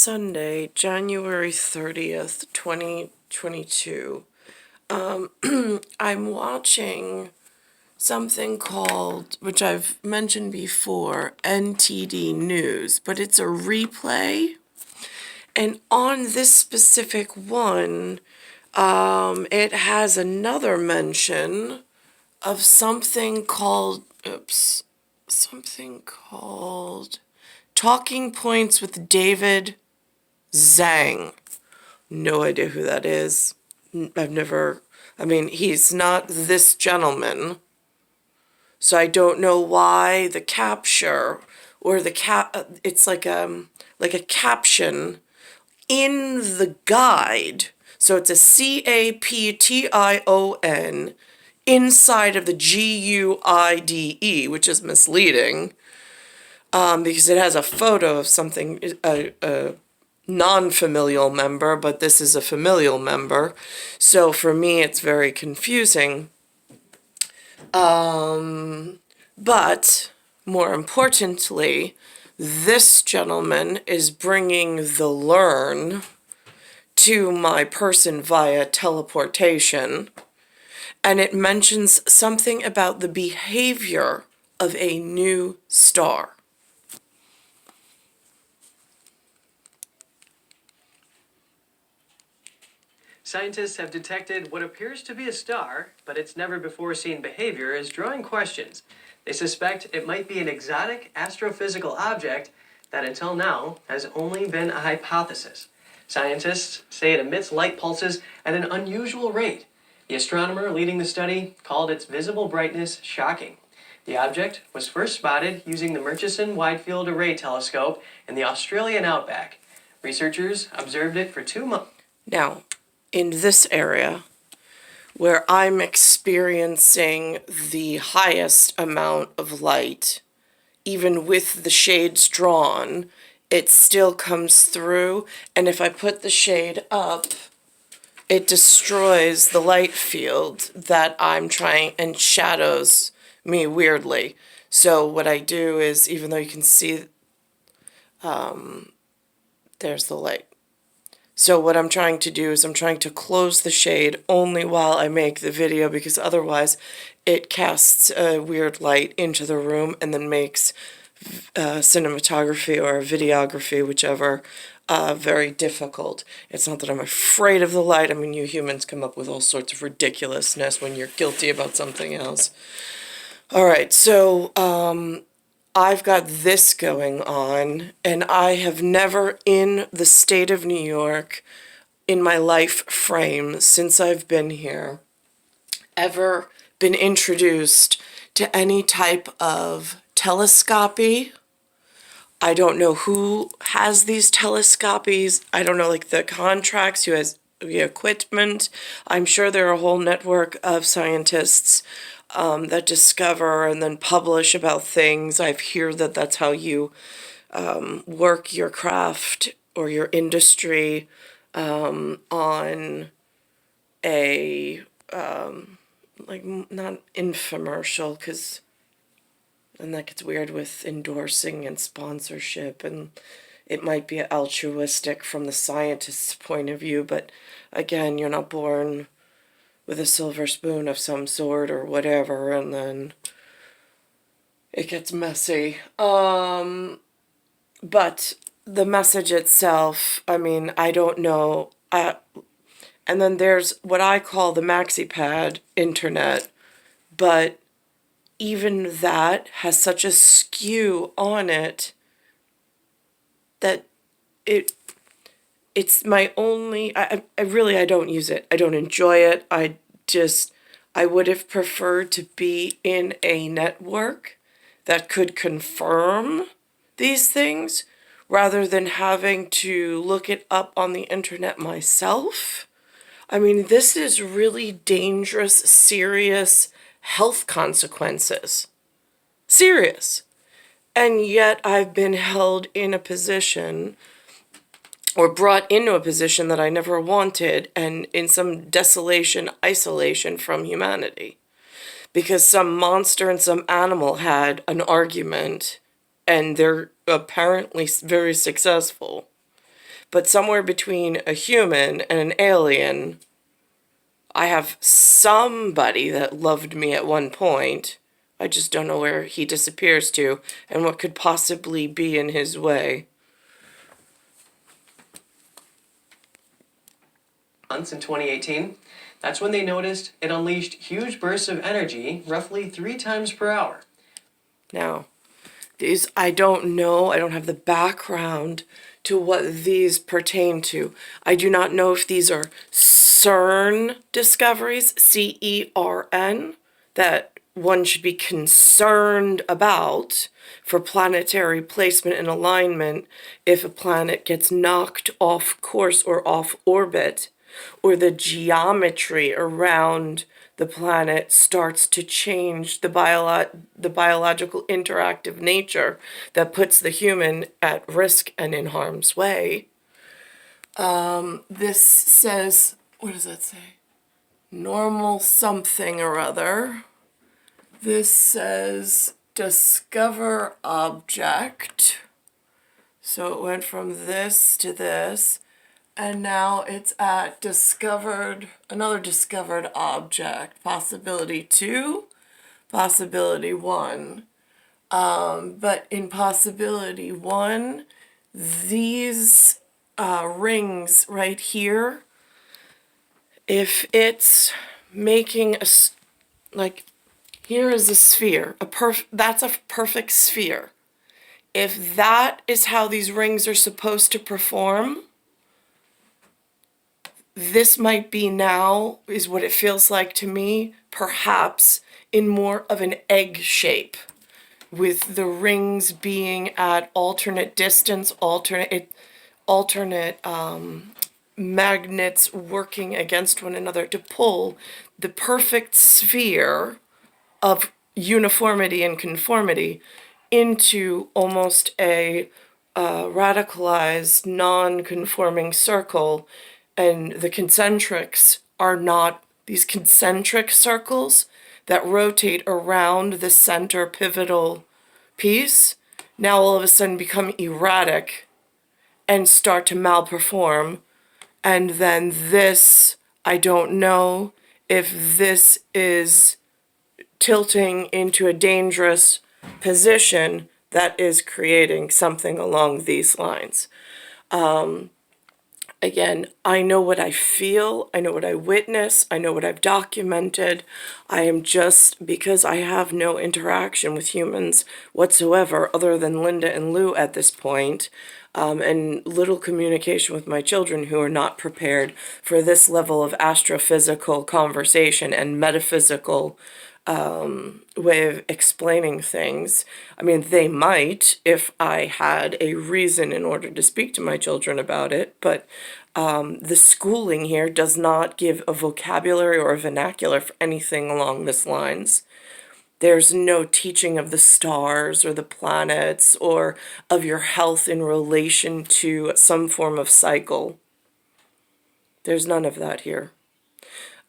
Sunday, January 30th, 2022, I'm watching something called, which I've mentioned before, NTD News, but it's a replay. And on this specific one, it has another mention of something called, Talking Points with David Zhang. No idea who that is. He's not this gentleman. So I don't know why the capture or it's like a caption in the guide. So it's a CAPTION inside of the GUIDE, which is misleading. Because it has a photo of something, a non-familial member, but this is a familial member. So for me, it's very confusing. But more importantly, this gentleman is bringing the learn to my person via teleportation. And it mentions something about the behavior of a new star. Scientists have detected what appears to be a star, but its never-before-seen behavior is drawing questions. They suspect it might be an exotic astrophysical object that until now has only been a hypothesis. Scientists say it emits light pulses at an unusual rate. The astronomer leading the study called its visible brightness shocking. The object was first spotted using the Murchison Wide Field Array Telescope in the Australian outback. Researchers observed it for 2 months. Now, in this area, where I'm experiencing the highest amount of light, even with the shades drawn, it still comes through, and if I put the shade up, it destroys the light field that I'm trying and shadows me weirdly. So what I do is, even though you can see, there's the light. So what I'm trying to do is I'm trying to close the shade only while I make the video, because otherwise it casts a weird light into the room and then makes cinematography or videography, whichever, very difficult. It's not that I'm afraid of the light. I mean, you humans come up with all sorts of ridiculousness when you're guilty about something else. All right, so I've got this going on, and I have never in the state of New York, in my life frame since I've been here, ever been introduced to any type of telescopy. I don't know who has these telescopies. I don't know, like, the contracts, who has the equipment. I'm sure there are a whole network of scientists that discover and then publish about things. I hear that that's how you work your craft or your industry on a, not infomercial, because then that gets weird with endorsing and sponsorship, and it might be altruistic from the scientist's point of view, but again, you're not born with a silver spoon of some sort or whatever, and then it gets messy. But the message itself, I mean, I don't know. And then there's what I call the MaxiPad internet, but even that has such a skew on it that it's my only, I don't use it. I don't enjoy it. I would have preferred to be in a network that could confirm these things rather than having to look it up on the internet myself. I mean, this is really dangerous, serious health consequences. Serious. And yet I've been held in a position, or brought into a position, that I never wanted, and in some desolation, isolation from humanity. Because some monster and some animal had an argument, and they're apparently very successful. But somewhere between a human and an alien, I have somebody that loved me at one point. I just don't know where he disappears to and what could possibly be in his way. Months in 2018, that's when they noticed it unleashed huge bursts of energy, roughly 3 times per hour. Now, these, I don't know, I don't have the background to what these pertain to. I do not know if these are CERN discoveries, CERN, that one should be concerned about for planetary placement and alignment if a planet gets knocked off course or off orbit, or the geometry around the planet starts to change the biological interactive nature that puts the human at risk and in harm's way. This says, what does that say? Normal something or other. This says discover object. So it went from this to this. And now it's at discovered, another discovered object, possibility 2, possibility 1. But in possibility 1, these rings right here, if it's making a, like, here is a sphere, that's a perfect sphere. If that is how these rings are supposed to perform, this might be now, is what it feels like to me, perhaps in more of an egg shape, with the rings being at alternate distance, alternate magnets working against one another to pull the perfect sphere of uniformity and conformity into almost a radicalized, non-conforming circle. And the concentrics are not these concentric circles that rotate around the center pivotal piece, now all of a sudden become erratic and start to malperform. And then this, I don't know if this is tilting into a dangerous position that is creating something along these lines. Again, I know what I feel, I know what I witness, I know what I've documented. I am just, because I have no interaction with humans whatsoever other than Linda and Lou at this point, and little communication with my children who are not prepared for this level of astrophysical conversation and metaphysical way of explaining things. I mean, they might if I had a reason in order to speak to my children about it, but the schooling here does not give a vocabulary or a vernacular for anything along this lines. There's no teaching of the stars or the planets or of your health in relation to some form of cycle. There's none of that here.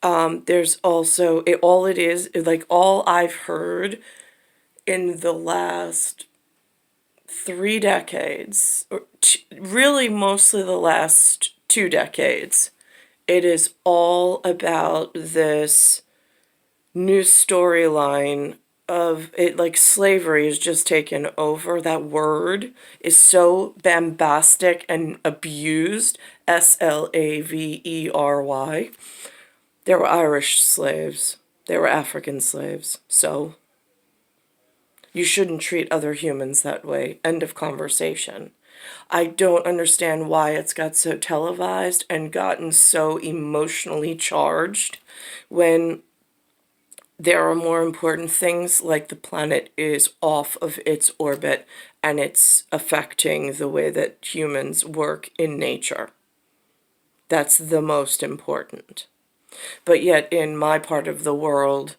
There's also, all it is, like all I've heard in the last 3 decades, or really mostly the last 2 decades, it is all about this new storyline of it, like slavery is just taken over. That word is so bombastic and abused, slavery. There were Irish slaves. There were African slaves. So you shouldn't treat other humans that way. End of conversation. I don't understand why it's got so televised and gotten so emotionally charged when there are more important things, like the planet is off of its orbit and it's affecting the way that humans work in nature. That's the most important. But yet in my part of the world,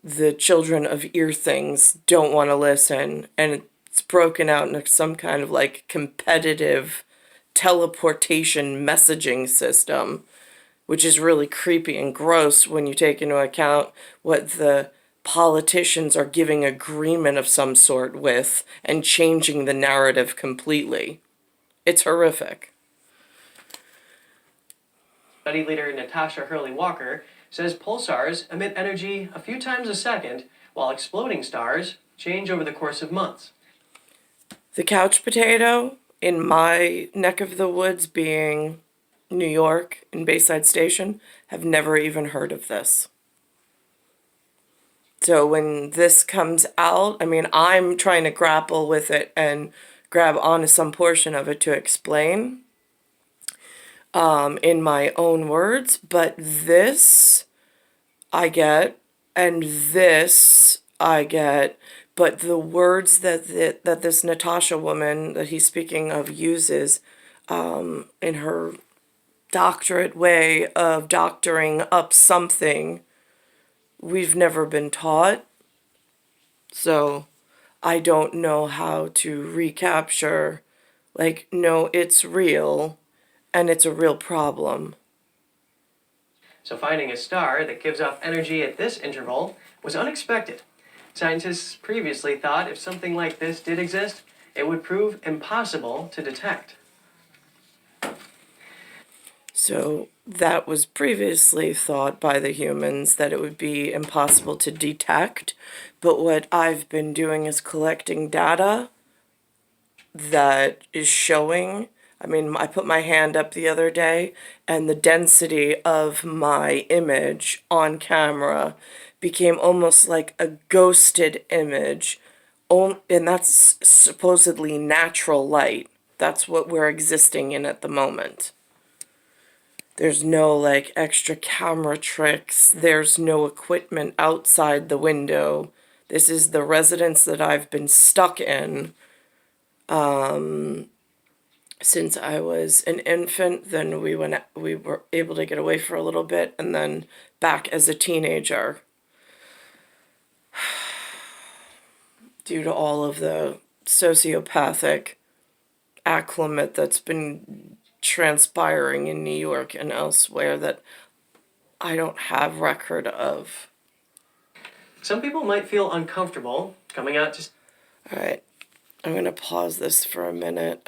the children of ear things don't want to listen, and it's broken out into some kind of like competitive teleportation messaging system, which is really creepy and gross when you take into account what the politicians are giving agreement of some sort with and changing the narrative completely. It's horrific. Study leader Natasha Hurley-Walker says pulsars emit energy a few times a second, while exploding stars change over the course of months. The couch potato in my neck of the woods, being New York and Bayside Station, have never even heard of this. So when this comes out, I mean, I'm trying to grapple with it and grab onto some portion of it to explain in my own words, but this I get, and this I get, but the words that this Natasha woman that he's speaking of uses in her doctorate way of doctoring up something we've never been taught. So I don't know how to recapture, like, no, it's real, and it's a real problem. So finding a star that gives off energy at this interval was unexpected. Scientists previously thought if something like this did exist, it would prove impossible to detect. So that was previously thought by the humans that it would be impossible to detect. But what I've been doing is collecting data that is showing. I mean, I put my hand up the other day, and the density of my image on camera became almost like a ghosted image. And that's supposedly natural light. That's what we're existing in at the moment. There's no like extra camera tricks. There's no equipment outside the window. This is the residence that I've been stuck in since I was an infant. Then we were able to get away for a little bit, and then back as a teenager due to all of the sociopathic acclimate that's been transpiring in New York and elsewhere that I don't have record of. Some people might feel uncomfortable coming out to... All right, I'm going to pause this for a minute.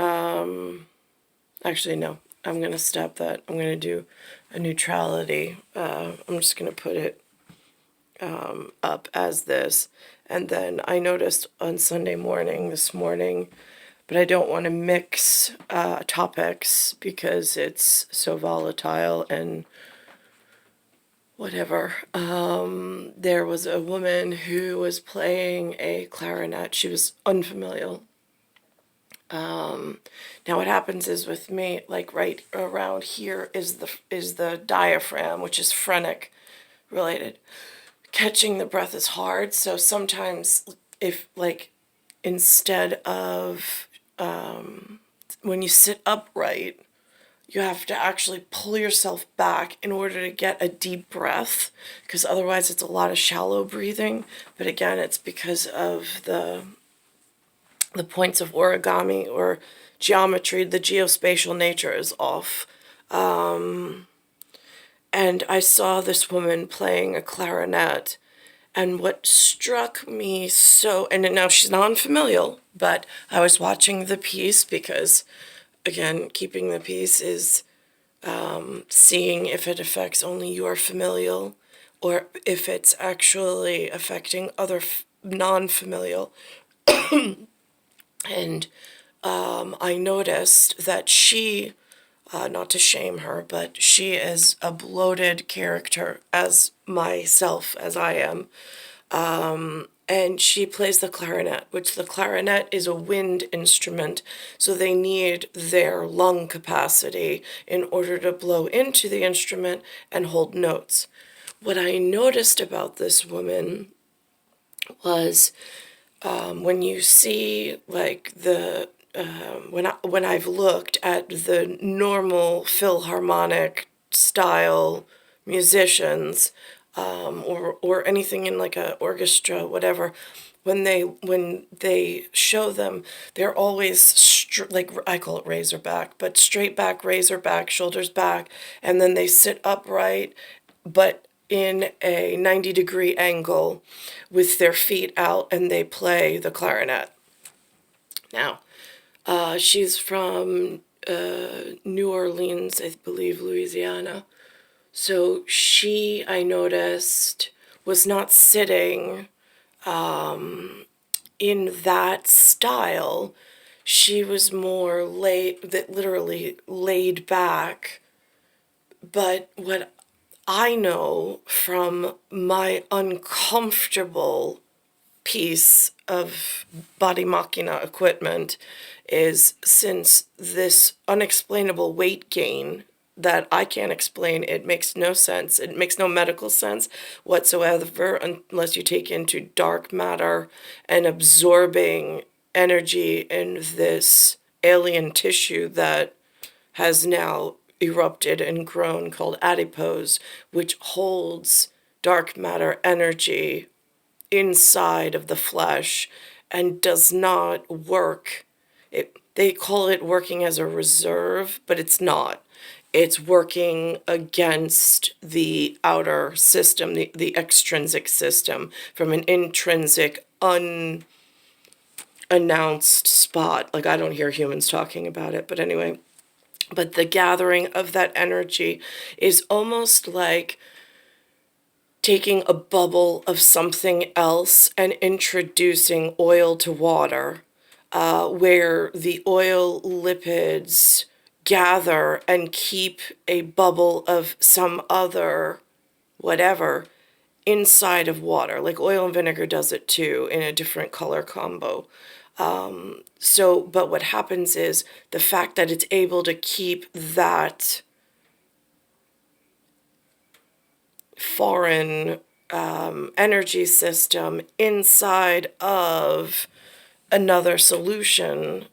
Actually, no, I'm going to stop that. I'm going to do a neutrality. I'm just going to put it up as this. And then I noticed on Sunday morning, this morning, but I don't want to mix topics because it's so volatile and whatever. There was a woman who was playing a clarinet. She was unfamiliar. Now what happens is with me, like right around here is the diaphragm, which is phrenic related. Catching the breath is hard, so sometimes if like instead of when you sit upright, you have to actually pull yourself back in order to get a deep breath, because otherwise it's a lot of shallow breathing. But again, it's because of the points of origami or geometry, the geospatial nature is off. And I saw this woman playing a clarinet, and what struck me so, and now she's non-familial, but I was watching the piece because, again, keeping the peace is seeing if it affects only your familial or if it's actually affecting other non-familial. And I noticed that she, not to shame her, but she is a bloated character as myself, as I am. And she plays the clarinet, which the clarinet is a wind instrument, so they need their lung capacity in order to blow into the instrument and hold notes. What I noticed about this woman was when you see like the when I've looked at the normal Philharmonic style musicians, or anything in like a orchestra, whatever, when they show them, they're always like I call it razorback, but straight back, razorback, shoulders back, and then they sit upright, but in a 90-degree angle with their feet out, and they play the clarinet. Now, she's from New Orleans, I believe, Louisiana. So she, I noticed, was not sitting in that style. She was more literally laid back. But what I know from my uncomfortable piece of body machina equipment is, since this unexplainable weight gain that I can't explain, it makes no sense. It makes no medical sense whatsoever unless you take into dark matter and absorbing energy in this alien tissue that has now erupted and grown called adipose, which holds dark matter energy inside of the flesh and does not work. They call it working as a reserve, but it's not. It's working against the outer system, the extrinsic system, from an intrinsic, unannounced spot. Like, I don't hear humans talking about it, but anyway. But the gathering of that energy is almost like taking a bubble of something else and introducing oil to water, where the oil lipids gather and keep a bubble of some other whatever inside of water. Like oil and vinegar does it too, in a different color combo. But what happens is the fact that it's able to keep that foreign energy system inside of another solution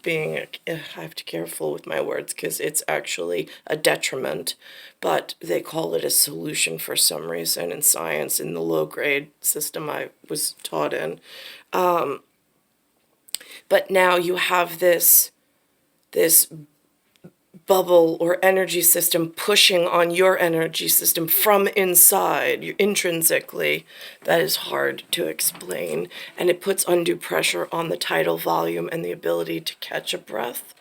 being, I have to be careful with my words because it's actually a detriment, but they call it a solution for some reason in science, in the low grade system I was taught in. But now you have this bubble or energy system pushing on your energy system from inside, intrinsically. That is hard to explain. And it puts undue pressure on the tidal volume and the ability to catch a breath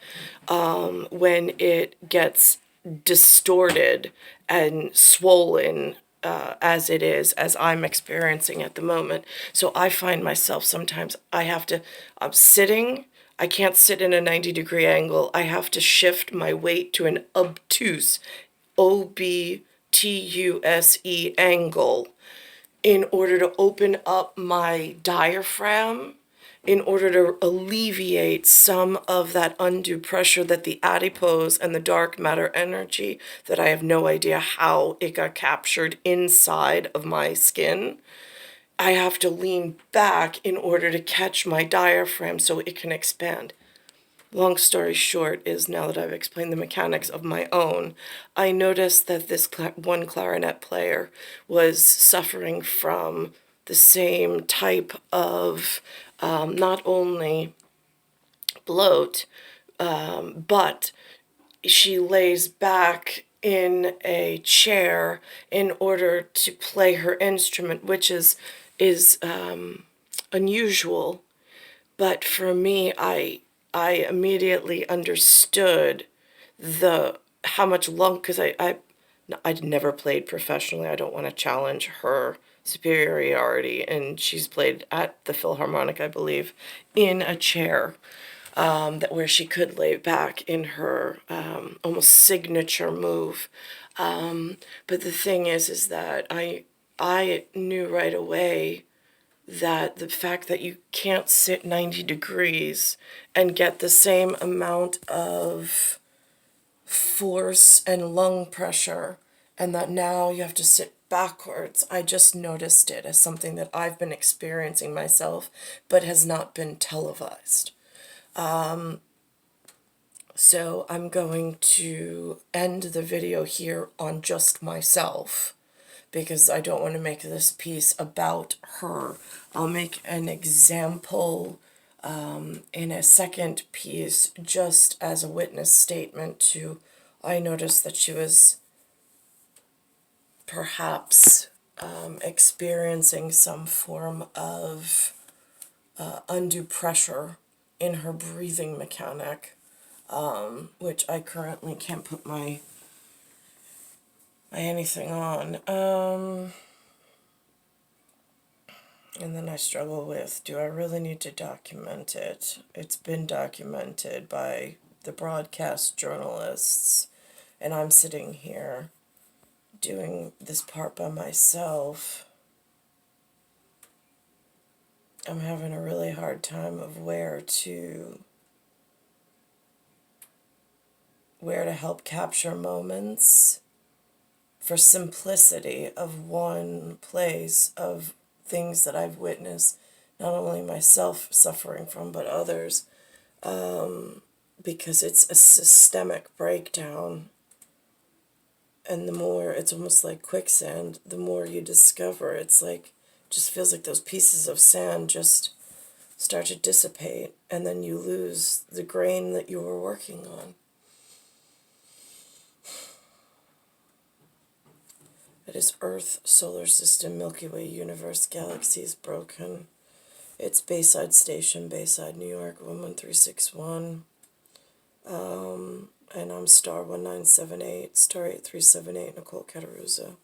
when it gets distorted and swollen as it is, as I'm experiencing at the moment. So I find myself sometimes I'm sitting, I can't sit in a 90-degree angle. I have to shift my weight to an obtuse, obtuse angle in order to open up my diaphragm, in order to alleviate some of that undue pressure that the adipose and the dark matter energy, that I have no idea how it got captured inside of my skin. I have to lean back in order to catch my diaphragm so it can expand. Long story short is, now that I've explained the mechanics of my own, I noticed that this one clarinet player was suffering from the same type of not only bloat, but she lays back in a chair in order to play her instrument, which is unusual. But for me, I immediately understood how much because I'd never played professionally. I don't want to challenge her superiority, and she's played at the Philharmonic, I believe, in a chair where she could lay back in her almost signature move. But the thing is that I knew right away that the fact that you can't sit 90 degrees and get the same amount of force and lung pressure, and that now you have to sit backwards, I just noticed it as something that I've been experiencing myself, but has not been televised. So I'm going to end the video here on just myself, because I don't want to make this piece about her. I'll make an example in a second piece, just as a witness statement to, I noticed that she was perhaps experiencing some form of undue pressure in her breathing mechanic. which I currently can't put my anything on. And then I struggle with, do I really need to document it? It's been documented by the broadcast journalists, and I'm sitting here doing this part by myself. I'm having a really hard time of where to help capture moments for simplicity of one place, of things that I've witnessed, not only myself suffering from, but others, because it's a systemic breakdown. And the more, it's almost like quicksand, the more you discover, it's like, just feels like those pieces of sand just start to dissipate, and then you lose the grain that you were working on. It is Earth, solar system, Milky Way, universe, galaxies, broken. It's Bayside Station, Bayside, New York, 11361. And I'm star 1978, star 8378, Nicole, Cattaruzza.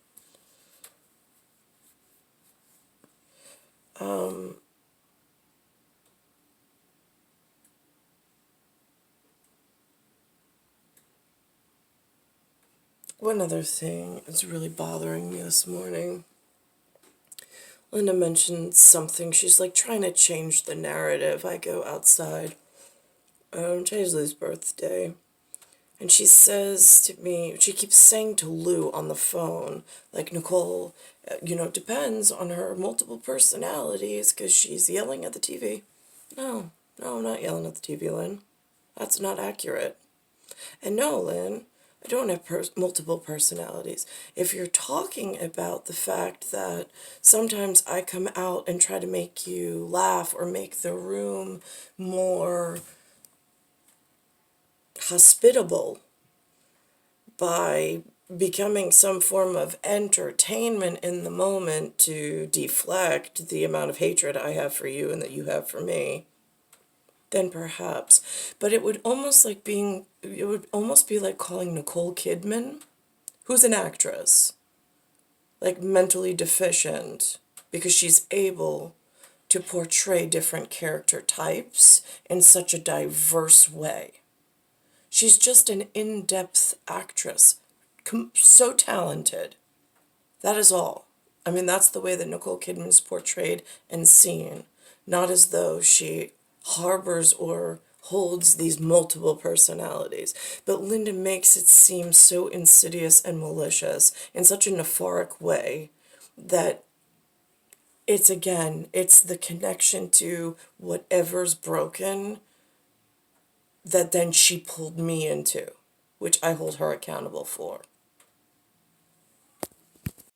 One other thing is really bothering me this morning. Linda mentioned something. She's like trying to change the narrative. I go outside. Today's Lou's birthday. And she says to me, she keeps saying to Lou on the phone, like, Nicole, depends on her multiple personalities because she's yelling at the TV. No, I'm not yelling at the TV, Lynn. That's not accurate. And no, Lynn, I don't have multiple personalities. If you're talking about the fact that sometimes I come out and try to make you laugh or make the room more hospitable by becoming some form of entertainment in the moment to deflect the amount of hatred I have for you and that you have for me, then perhaps. But it would almost be like calling Nicole Kidman, who's an actress, like mentally deficient, because she's able to portray different character types in such a diverse way. She's just an in-depth actress, so talented. That is all. I mean, that's the way that Nicole Kidman is portrayed and seen, not as though she harbors or holds these multiple personalities. But Linda makes it seem so insidious and malicious in such a neuphoric way that it's the connection to whatever's broken that then she pulled me into, which I hold her accountable for.